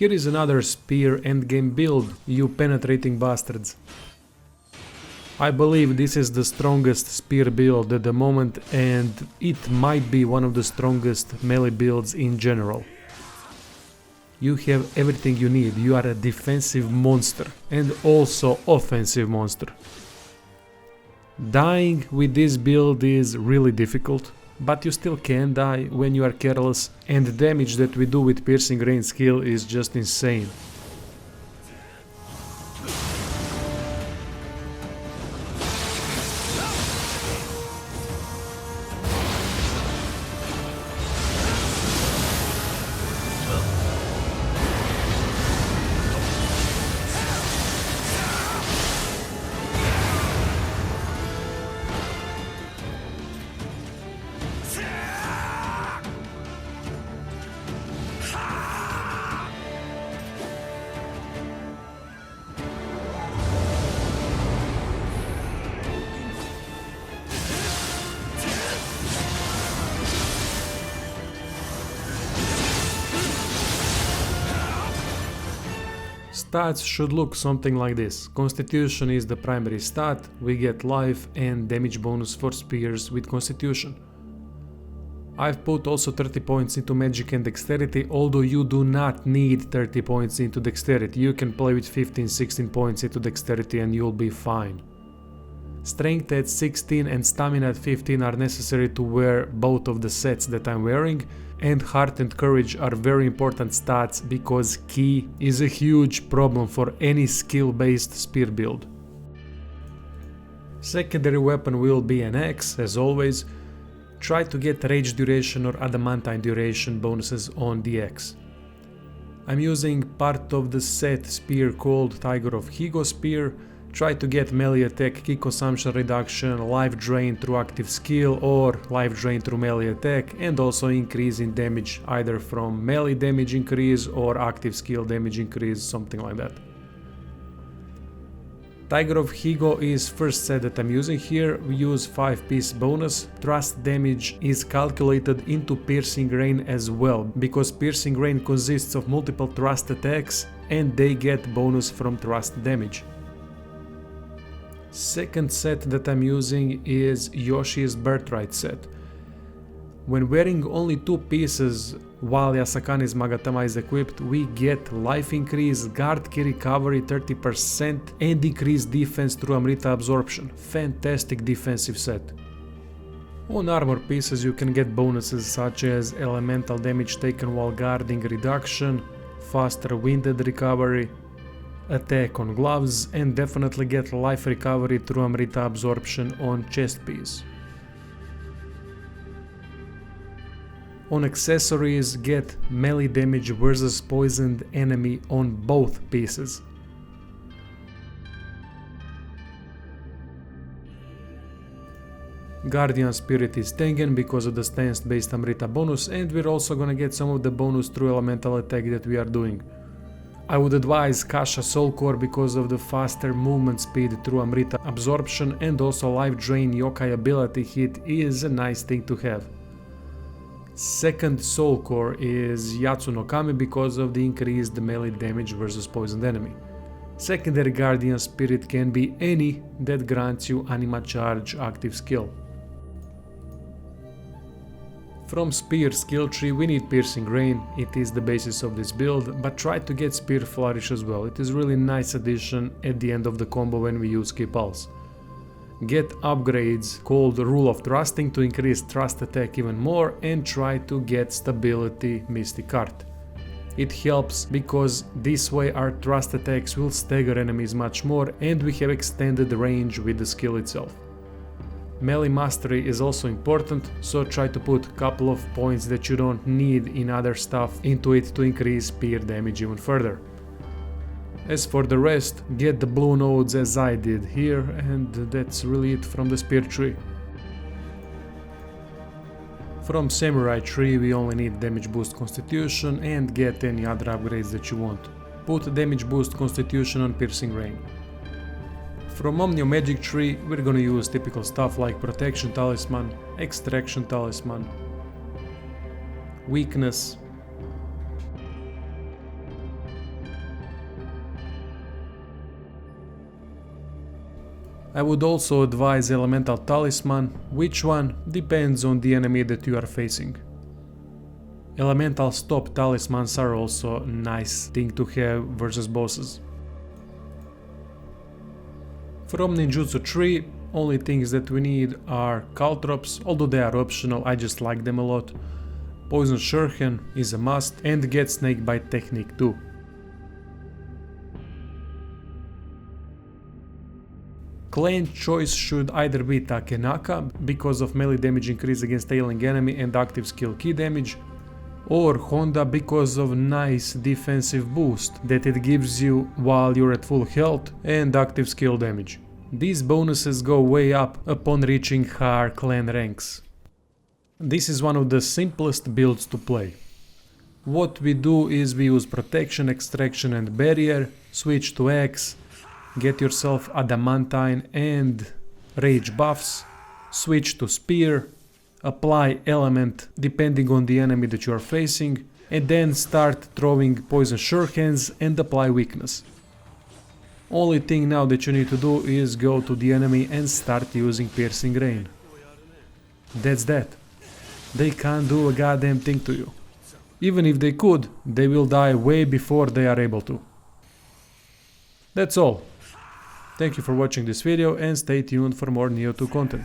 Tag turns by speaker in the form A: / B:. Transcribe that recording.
A: Here is another spear endgame build, you penetrating bastards. I believe this is the strongest spear build at the moment, and it might be one of the strongest melee builds in general. You have everything you need, you are a defensive monster and also offensive monster. Dying with this build is really difficult, but you still can die when you are careless, and the damage that we do with piercing rain skill is just insane. Stats should look something like this. Constitution is the primary stat, we get life and damage bonus for spears with Constitution. I've put also 30 points into magic and dexterity, although you do not need 30 points into dexterity, you can play with 15-16 points into dexterity and you'll be fine. Strength at 16 and stamina at 15 are necessary to wear both of the sets that I'm wearing, and heart and courage are very important stats because ki is a huge problem for any skill-based spear build. Secondary weapon will be an axe, as always. Try to get rage duration or adamantine duration bonuses on the axe. I'm using part of the set spear called Tiger of Higo spear. Try to get melee attack, ki consumption reduction, life drain through active skill or life drain through melee attack, and also increase in damage either from melee damage increase or active skill damage increase, something like that. Tiger of Higo is first set that I'm using here. We use 5-piece bonus. Thrust damage is calculated into piercing rain as well, because piercing rain consists of multiple thrust attacks and they get bonus from thrust damage. Second set that I'm using is Yoshi's Birthright set. When wearing only 2 pieces while Yasakani's Magatama is equipped, we get life increase, guard ki recovery 30% and decreased defense through Amrita absorption. Fantastic defensive set. On armor pieces you can get bonuses such as elemental damage taken while guarding reduction, faster winded recovery, attack on gloves, and definitely get life recovery through Amrita absorption on chest piece. On accessories, get melee damage versus poisoned enemy on both pieces. Guardian Spirit is Tengen because of the stance based Amrita bonus, and we're also gonna get some of the bonus through elemental attack that we are doing. I would advise Kasha Soul Core because of the faster movement speed through Amrita absorption, and also life drain yokai ability hit is a nice thing to have. Second Soul Core is Yatsu no Kami because of the increased melee damage versus poisoned enemy. Secondary Guardian Spirit can be any that grants you Anima Charge active skill. From Spear skill tree we need Piercing Rain, it is the basis of this build, but try to get Spear Flourish as well, it is really nice addition at the end of the combo when we use Ki Pulse. Get upgrades called Rule of Thrusting to increase thrust attack even more, and try to get Stability Mystic Art. It helps because this way our thrust attacks will stagger enemies much more and we have extended range with the skill itself. Melee mastery is also important, so try to put a couple of points that you don't need in other stuff into it to increase spear damage even further. As for the rest, get the blue nodes as I did here, and that's really it from the spear tree. From Samurai tree we only need damage boost Constitution and get any other upgrades that you want. Put damage boost Constitution on Piercing Rain. From Omnio Magic tree we're gonna use typical stuff like Protection Talisman, Extraction Talisman, Weakness, I would also advise Elemental Talisman, which one depends on the enemy that you are facing. Elemental Stop Talismans are also a nice thing to have versus bosses. From Ninjutsu tree, only things that we need are Caltrops, although they are optional, I just like them a lot. Poison Shuriken is a must, and get Snake Bite technique too. Clan choice should either be Takenaka, because of melee damage increase against ailing enemy and active skill key damage, or Honda because of nice defensive boost that it gives you while you're at full health and active skill damage. These bonuses go way up upon reaching higher clan ranks. This is one of the simplest builds to play. What we do is we use Protection, Extraction and Barrier, switch to Axe, get yourself Adamantine and Rage buffs, switch to Spear, apply Element depending on the enemy that you are facing, and then start throwing Poison Shurikens and apply Weakness. Only thing now that you need to do is go to the enemy and start using Piercing Rain. That's that. They can't do a goddamn thing to you. Even if they could, they will die way before they are able to. That's all. Thank you for watching this video and stay tuned for more Neo 2 content.